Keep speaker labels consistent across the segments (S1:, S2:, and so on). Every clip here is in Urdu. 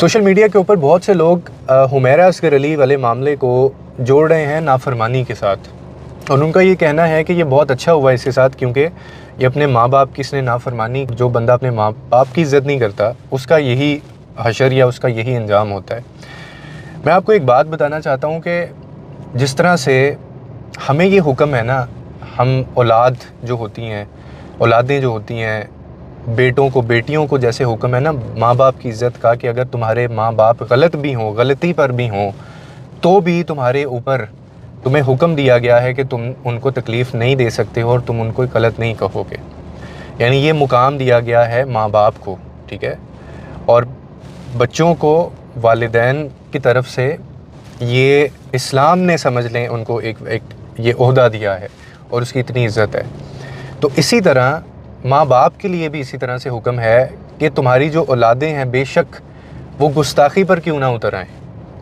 S1: سوشل میڈیا کے اوپر بہت سے لوگ حمیرہ اصغر علی والے معاملے کو جوڑ رہے ہیں نافرمانی کے ساتھ، اور ان کا یہ کہنا ہے کہ یہ بہت اچھا ہوا اس کے ساتھ، کیونکہ یہ اپنے ماں باپ کی اس نے نافرمانی، جو بندہ اپنے ماں باپ کی عزت نہیں کرتا اس کا یہی حشر یا اس کا یہی انجام ہوتا ہے۔ میں آپ کو ایک بات بتانا چاہتا ہوں کہ جس طرح سے ہمیں یہ حکم ہے نا، ہم اولاد جو ہوتی ہیں، اولادیں جو ہوتی ہیں، بیٹوں کو بیٹیوں کو جیسے حکم ہے نا ماں باپ کی عزت کا، کہ اگر تمہارے ماں باپ غلط بھی ہوں، غلطی پر بھی ہوں، تو بھی تمہارے اوپر تمہیں حکم دیا گیا ہے کہ تم ان کو تکلیف نہیں دے سکتے ہو اور تم ان کو غلط نہیں کہو گے۔ یعنی یہ مقام دیا گیا ہے ماں باپ کو، ٹھیک ہے، اور بچوں کو والدین کی طرف سے یہ اسلام نے سمجھ لیں ان کو ایک یہ عہدہ دیا ہے اور اس کی اتنی عزت ہے۔ تو اسی طرح ماں باپ کے لیے بھی اسی طرح سے حکم ہے کہ تمہاری جو اولادیں ہیں بے شک وہ گستاخی پر کیوں نہ اتر آئیں،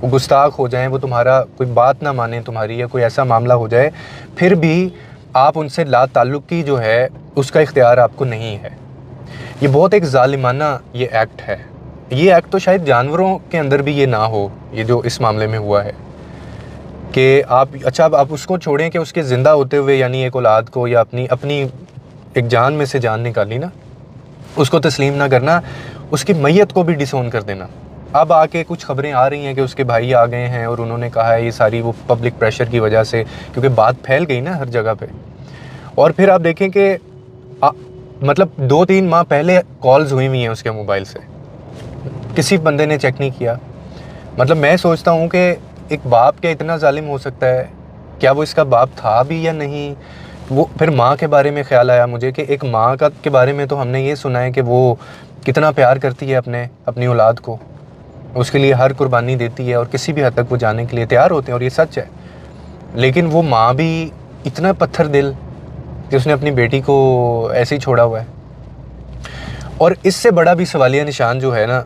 S1: وہ گستاخ ہو جائیں، وہ تمہارا کوئی بات نہ مانیں تمہاری، یا کوئی ایسا معاملہ ہو جائے، پھر بھی آپ ان سے لا تعلقی جو ہے اس کا اختیار آپ کو نہیں ہے۔ یہ بہت ایک ظالمانہ یہ ایکٹ ہے۔ یہ ایکٹ تو شاید جانوروں کے اندر بھی یہ نہ ہو، یہ جو اس معاملے میں ہوا ہے کہ آپ اس کو چھوڑیں کہ اس کے زندہ ہوتے ہوئے، یعنی ایک اولاد کو یا اپنی ایک جان میں سے جان نکالی نا، اس کو تسلیم نہ کرنا، اس کی میت کو بھی ڈس اون کر دینا۔ اب آ کے کچھ خبریں آ رہی ہیں کہ اس کے بھائی آ گئے ہیں اور انہوں نے کہا ہے یہ ساری وہ پبلک پریشر کی وجہ سے، کیونکہ بات پھیل گئی نا ہر جگہ پہ۔ اور پھر آپ دیکھیں کہ مطلب 2-3 ماہ پہلے کالز ہوئی ہوئی ہیں اس کے موبائل سے، کسی بندے نے چیک نہیں کیا۔ مطلب میں سوچتا ہوں کہ ایک باپ کیا اتنا ظالم ہو سکتا ہے؟ کیا وہ اس کا باپ تھا بھی یا نہیں؟ وہ پھر ماں کے بارے میں خیال آیا مجھے کہ ایک ماں کے بارے میں تو ہم نے یہ سنا ہے کہ وہ کتنا پیار کرتی ہے اپنی اولاد کو، اس کے لیے ہر قربانی دیتی ہے اور کسی بھی حد تک وہ جانے کے لیے تیار ہوتے ہیں، اور یہ سچ ہے۔ لیکن وہ ماں بھی اتنا پتھر دل کہ اس نے اپنی بیٹی کو ایسے ہی چھوڑا ہوا ہے۔ اور اس سے بڑا بھی سوالیہ نشان جو ہے نا،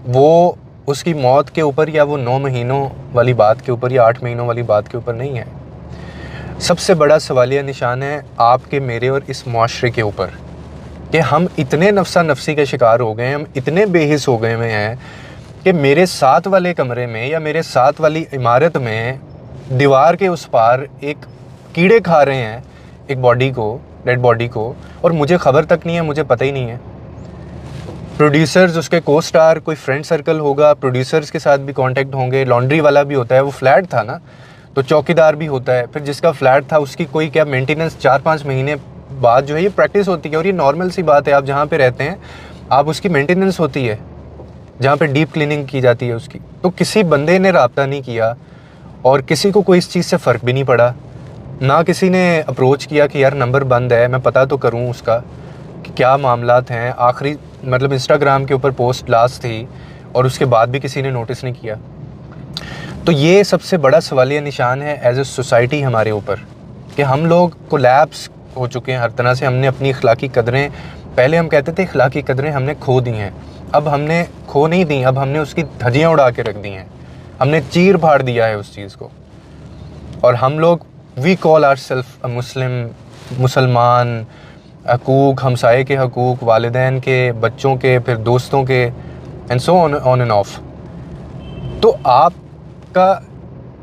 S1: وہ اس کی موت کے اوپر یا وہ 9 مہینوں والی بات کے اوپر یا 8 مہینوں والی بات کے اوپر نہیں ہے۔ سب سے بڑا سوالیہ نشان ہے آپ کے، میرے اور اس معاشرے کے اوپر، کہ ہم اتنے نفسا نفسی کے شکار ہو گئے ہیں، ہم اتنے بے حس ہو گئے ہوئے ہیں کہ میرے ساتھ والے کمرے میں یا میرے ساتھ والی عمارت میں دیوار کے اس پار ایک کیڑے کھا رہے ہیں ایک باڈی کو، ڈیڈ باڈی کو، اور مجھے خبر تک نہیں ہے، مجھے پتہ ہی نہیں ہے۔ پروڈیوسرز، اس کے کو سٹار، کوئی فرینڈ سرکل ہوگا، پروڈیوسرز کے ساتھ بھی کانٹیکٹ ہوں گے، لانڈری والا بھی ہوتا ہے، وہ فلیٹ تھا نا تو چوکیدار بھی ہوتا ہے، پھر جس کا فلیٹ تھا اس کی کوئی کیا مینٹیننس 4-5 مہینے بعد جو ہے یہ پریکٹس ہوتی ہے، اور یہ نارمل سی بات ہے۔ آپ جہاں پہ رہتے ہیں آپ اس کی مینٹیننس ہوتی ہے، جہاں پہ ڈیپ کلیننگ کی جاتی ہے اس کی۔ تو کسی بندے نے رابطہ نہیں کیا اور کسی کو کوئی اس چیز سے فرق بھی نہیں پڑا، نہ کسی نے اپروچ کیا کہ یار نمبر بند ہے، میں پتہ تو کروں اس کا کہ کیا معاملات ہیں۔ آخری مطلب انسٹاگرام کے اوپر پوسٹ لاسٹ تھی اور اس کے بعد بھی کسی نے نوٹس نہیں کیا۔ تو یہ سب سے بڑا سوالیہ نشان ہے ایز اے سوسائٹی ہمارے اوپر، کہ ہم لوگ کولیپس ہو چکے ہیں ہر طرح سے۔ ہم نے اپنی اخلاقی قدریں، پہلے ہم کہتے تھے اخلاقی قدریں ہم نے کھو دی ہیں، اب ہم نے کھو نہیں دی، اب ہم نے اس کی دھجیاں اڑا کے رکھ دی ہیں، ہم نے چیر پھاڑ دیا ہے اس چیز کو۔ اور ہم لوگ وی کال آر سیلف مسلمان، حقوق، ہمسائے کے حقوق، والدین کے، بچوں کے، پھر دوستوں کے، and so on and of. تو آپ کا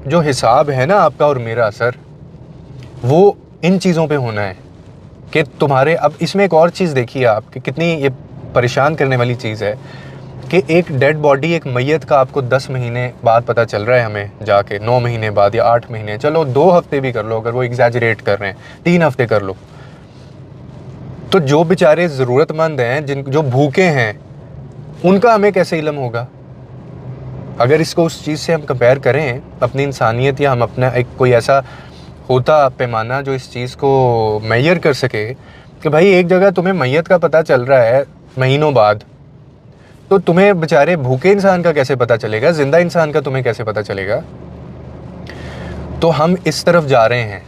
S1: جو حساب ہے نا، آپ کا اور میرا سر، وہ ان چیزوں پہ ہونا ہے کہ تمہارے۔ اب اس میں ایک اور چیز دیکھیے آپ کہ کتنی یہ پریشان کرنے والی چیز ہے کہ ایک ڈیڈ باڈی، ایک میت کا آپ کو 10 مہینے بعد پتہ چل رہا ہے ہمیں جا کے، 9 مہینے بعد یا 8 مہینے، چلو 2 ہفتے بھی کر لو اگر وہ ایگزیجریٹ کر رہے ہیں، 3 ہفتے کر لو۔ تو جو بیچارے ضرورت مند ہیں، جو بھوکے ہیں، ان کا ہمیں کیسے علم ہوگا؟ اگر اس کو اس چیز سے ہم کمپیئر کریں اپنی انسانیت، یا ہم اپنا ایک کوئی ایسا ہوتا پیمانہ جو اس چیز کو میئر کر سکے کہ بھائی ایک جگہ تمہیں میت کا پتہ چل رہا ہے مہینوں بعد، تو تمہیں بیچارے بھوکے انسان کا کیسے پتہ چلے گا؟ زندہ انسان کا تمہیں کیسے پتہ چلے گا؟ تو ہم اس طرف جا رہے ہیں،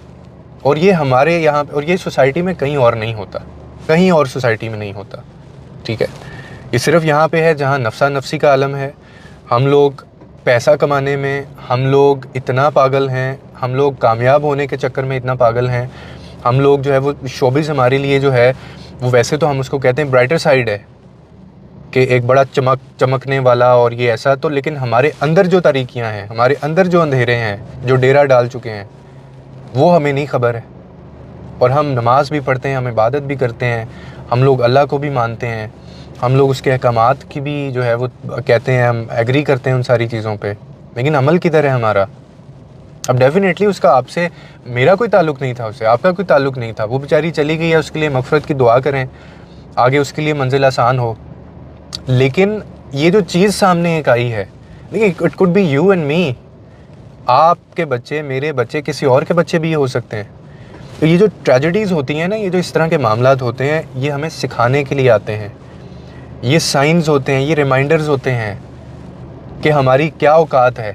S1: اور یہ ہمارے یہاں، اور یہ سوسائٹی میں کہیں اور نہیں ہوتا، کہیں اور سوسائٹی میں نہیں ہوتا، ٹھیک ہے؟ یہ صرف یہاں پہ ہے جہاں نفسا نفسی کا عالم ہے۔ ہم لوگ پیسہ کمانے میں، ہم لوگ اتنا پاگل ہیں، ہم لوگ کامیاب ہونے کے چکر میں اتنا پاگل ہیں، ہم لوگ جو ہے وہ شوبز ہمارے لیے جو ہے وہ، ویسے تو ہم اس کو کہتے ہیں برائٹر سائیڈ ہے، کہ ایک بڑا چمکنے والا اور یہ ایسا، تو لیکن ہمارے اندر جو تاریکیاں ہیں، ہمارے اندر جو اندھیرے ہیں، جو ڈیرا ڈال چکے ہیں، وہ ہمیں نہیں خبر ہے. اور ہم نماز بھی پڑھتے ہیں، ہم عبادت بھی کرتے ہیں، ہم لوگ اللہ کو بھی مانتے ہیں، ہم لوگ اس کے احکامات کی بھی جو ہے وہ کہتے ہیں، ہم ایگری کرتے ہیں ان ساری چیزوں پہ، لیکن عمل کدھر ہے ہمارا؟ اب ڈیفینیٹلی اس کا آپ سے میرا کوئی تعلق نہیں تھا، اس سے آپ کا کوئی تعلق نہیں تھا. وہ بیچاری چلی گئی ہے، اس کے لیے مغفرت کی دعا کریں، آگے اس کے لیے منزل آسان ہو. لیکن یہ جو چیز سامنے ایک آئی ہے، دیکھیں it could be you and me, آپ کے بچے، میرے بچے، کسی اور کے بچے بھی یہ ہو سکتے ہیں. تو یہ جو ٹریجڈیز ہوتی ہیں نا، یہ جو اس طرح کے معاملات ہوتے ہیں، یہ ہمیں سکھانے کے لیے آتے ہیں. یہ سائنز ہوتے ہیں، یہ ریمائنڈرز ہوتے ہیں کہ ہماری کیا اوقات ہے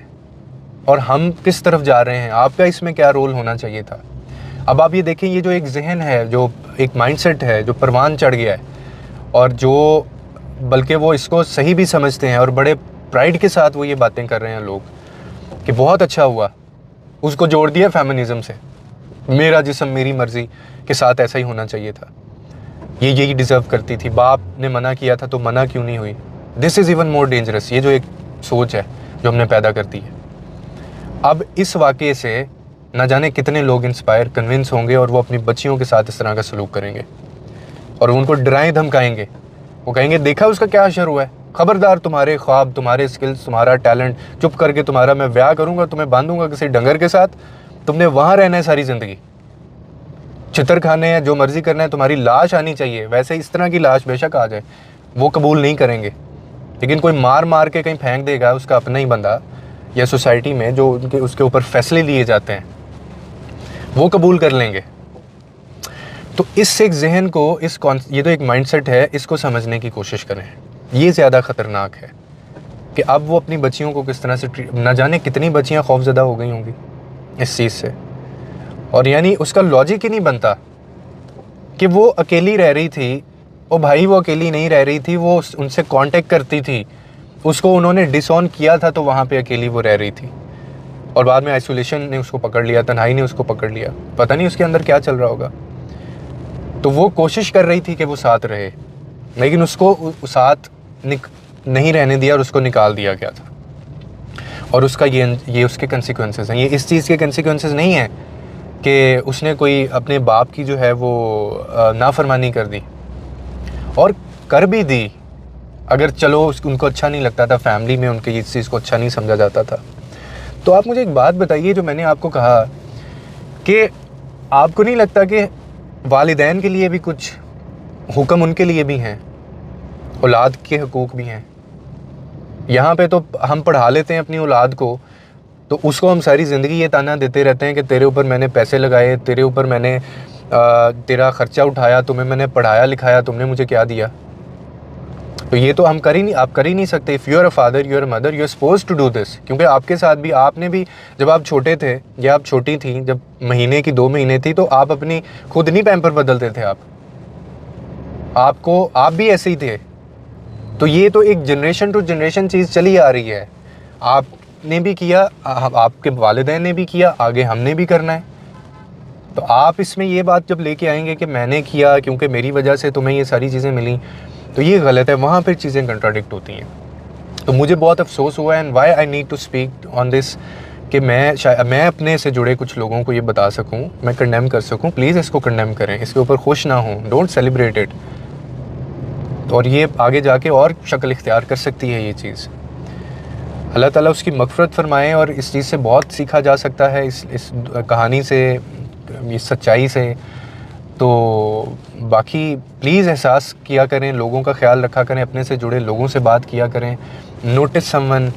S1: اور ہم کس طرف جا رہے ہیں، آپ کا اس میں کیا رول ہونا چاہیے تھا. اب آپ یہ دیکھیں، یہ جو ایک ذہن ہے، جو ایک مائنڈ سیٹ ہے، جو پروان چڑھ گیا ہے، اور جو بلکہ وہ اس کو صحیح بھی سمجھتے ہیں اور بڑے پرائڈ کے ساتھ وہ یہ باتیں کر رہے ہیں لوگ کہ بہت اچھا ہوا، اس کو جوڑ دیا فیمنزم سے، میرا جسم میری مرضی کے ساتھ ایسا ہی ہونا چاہیے تھا، یہ یہی ڈیزرو کرتی تھی، باپ نے منع کیا تھا تو منع کیوں نہیں ہوئی. دس از ایون مور ڈینجرس. یہ جو ایک سوچ ہے جو ہم نے پیدا کرتی ہے. اب اس واقعے سے نہ جانے کتنے لوگ انسپائر کنونس ہوں گے اور وہ اپنی بچیوں کے ساتھ اس طرح کا سلوک کریں گے اور ان کو ڈرائیں دھمکائیں گے. وہ کہیں گے دیکھا اس کا کیا اثر ہوا ہے، خبردار تمہارے خواب، تمہارے اسکلز، تمہارا ٹیلنٹ چپ کر کے تمہارا میں بیاہ کروں گا، تمہیں باندھوں گا کسی ڈنگر کے ساتھ، تم نے وہاں رہنا ہے ساری زندگی، چھتر کھانے ہیں، جو مرضی کرنا ہے، تمہاری لاش آنی چاہیے. ویسے اس طرح کی لاش بے شک آ جائے، وہ قبول نہیں کریں گے. لیکن کوئی مار مار کے کہیں پھینک دے گا اس کا اپنا ہی بندہ، یا سوسائٹی میں جو اس کے اوپر فیصلے لیے جاتے ہیں وہ قبول کر لیں گے. تو اس ایک ذہن کو، یہ تو ایک مائنڈ سیٹ ہے، اس کو سمجھنے کی کوشش کریں. یہ زیادہ خطرناک ہے کہ اب وہ اپنی بچیوں کو کس طرح سے نہ جانے کتنی بچیاں خوفزدہ ہو گئی ہوں گی اس چیز سے. اور یعنی اس کا لاجک ہی نہیں بنتا کہ وہ اکیلی رہ رہی تھی. او بھائی، وہ اکیلی نہیں رہ رہی تھی، وہ ان سے کانٹیکٹ کرتی تھی، اس کو انہوں نے ڈس آن کیا تھا تو وہاں پہ اکیلی وہ رہ رہی تھی، اور بعد میں آئسولیشن نے اس کو پکڑ لیا، تنہائی نے اس کو پکڑ لیا، پتہ نہیں اس کے اندر کیا چل رہا ہوگا. تو وہ کوشش کر رہی تھی کہ وہ ساتھ رہے، لیکن اس کو ساتھ نہیں رہنے دیا اور اس کو نکال دیا گیا تھا. اور اس کا یہ اس کے کنسیکوینسز ہیں. یہ اس چیز کے کنسیکوینسز نہیں ہیں کہ اس نے کوئی اپنے باپ کی جو ہے وہ نافرمانی کر دی، اور کر بھی دی اگر چلو ان کو اچھا نہیں لگتا تھا، فیملی میں ان کے اس چیز کو اچھا نہیں سمجھا جاتا تھا. تو آپ مجھے ایک بات بتائیے، جو میں نے آپ کو کہا کہ آپ کو نہیں لگتا کہ والدین کے لیے بھی کچھ حکم ان کے لیے بھی ہیں، اولاد کے حقوق بھی ہیں؟ یہاں پہ تو ہم پڑھا لیتے ہیں اپنی اولاد کو، تو اس کو ہم ساری زندگی یہ تانا دیتے رہتے ہیں کہ تیرے اوپر میں نے پیسے لگائے، تیرے اوپر میں نے تیرا خرچہ اٹھایا، تمہیں میں نے پڑھایا لکھایا، تم نے مجھے کیا دیا؟ تو یہ تو آپ کر ہی نہیں سکتے. If you are a father, you are a mother, you are suppose to do this. کیونکہ آپ کے ساتھ بھی، آپ نے بھی جب آپ چھوٹے تھے یا آپ چھوٹی تھیں، جب مہینے کی 2 مہینے تھی، تو آپ اپنی خود نہیں پیمپر بدلتے تھے. آپ بھی ایسے ہی تھے. تو یہ تو ایک جنریشن ٹو جنریشن چیز چلی آ رہی ہے. آپ نے بھی کیا، آپ کے والدین نے بھی کیا، آگے ہم نے بھی کرنا ہے. تو آپ اس میں یہ بات جب لے کے آئیں گے کہ میں نے کیا کیونکہ میری وجہ سے تمہیں یہ ساری چیزیں ملیں، تو یہ غلط ہے. وہاں پہ چیزیں کنٹراڈکٹ ہوتی ہیں. تو مجھے بہت افسوس ہوا ہے، and why I need to speak on this, کہ میں اپنے سے جڑے کچھ لوگوں کو یہ بتا سکوں، میں کنڈیم کر سکوں. پلیز اس کو کنڈیم کریں، اس کے اوپر خوش نہ ہوں، ڈونٹ سیلیبریٹ اٹ. اور یہ آگے جا کے اور شکل اختیار کر سکتی ہے یہ چیز. اللہ تعالیٰ اس کی مغفرت فرمائے. اور اس چیز سے بہت سیکھا جا سکتا ہے، اس کہانی سے، اس سچائی سے. تو باقی پلیز احساس کیا کریں، لوگوں کا خیال رکھا کریں، اپنے سے جڑے لوگوں سے بات کیا کریں. نوٹس سم ون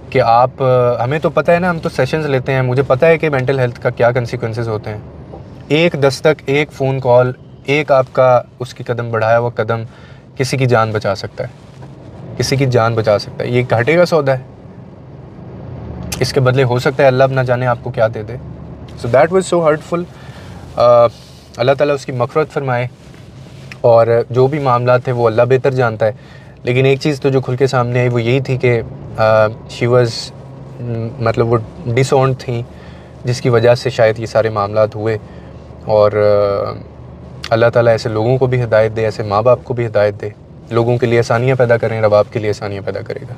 S1: کہ آپ، ہمیں تو پتہ ہے نا، ہم تو سیشنز لیتے ہیں، مجھے پتہ ہے کہ مینٹل ہیلتھ کا کیا کنسیکوینسز ہوتے ہیں. ایک دستک، ایک فون کال، ایک آپ کا اس کی قدم بڑھایا ہوا قدم کسی کی جان بچا سکتا ہے، کسی کی جان بچا سکتا ہے. یہ گھاٹے کا سودا ہے. اس کے بدلے ہو سکتا ہے اللہ اب نہ جانے آپ کو کیا دے دے. So that was so ہرٹفل. اللہ تعالیٰ اس کی مغفرت فرمائے. اور جو بھی معاملات تھے وہ اللہ بہتر جانتا ہے. لیکن ایک چیز تو جو کھل کے سامنے آئی وہ یہی تھی کہ شی واز، مطلب وہ ڈس اونڈ تھیں، جس کی وجہ سے شاید یہ سارے معاملات ہوئے. اور اللہ تعالیٰ ایسے لوگوں کو بھی ہدایت دے، ایسے ماں باپ کو بھی ہدایت دے لوگوں کے لیے آسانیاں پیدا کریں، رب آپ کے لیے آسانیاں پیدا کرے گا۔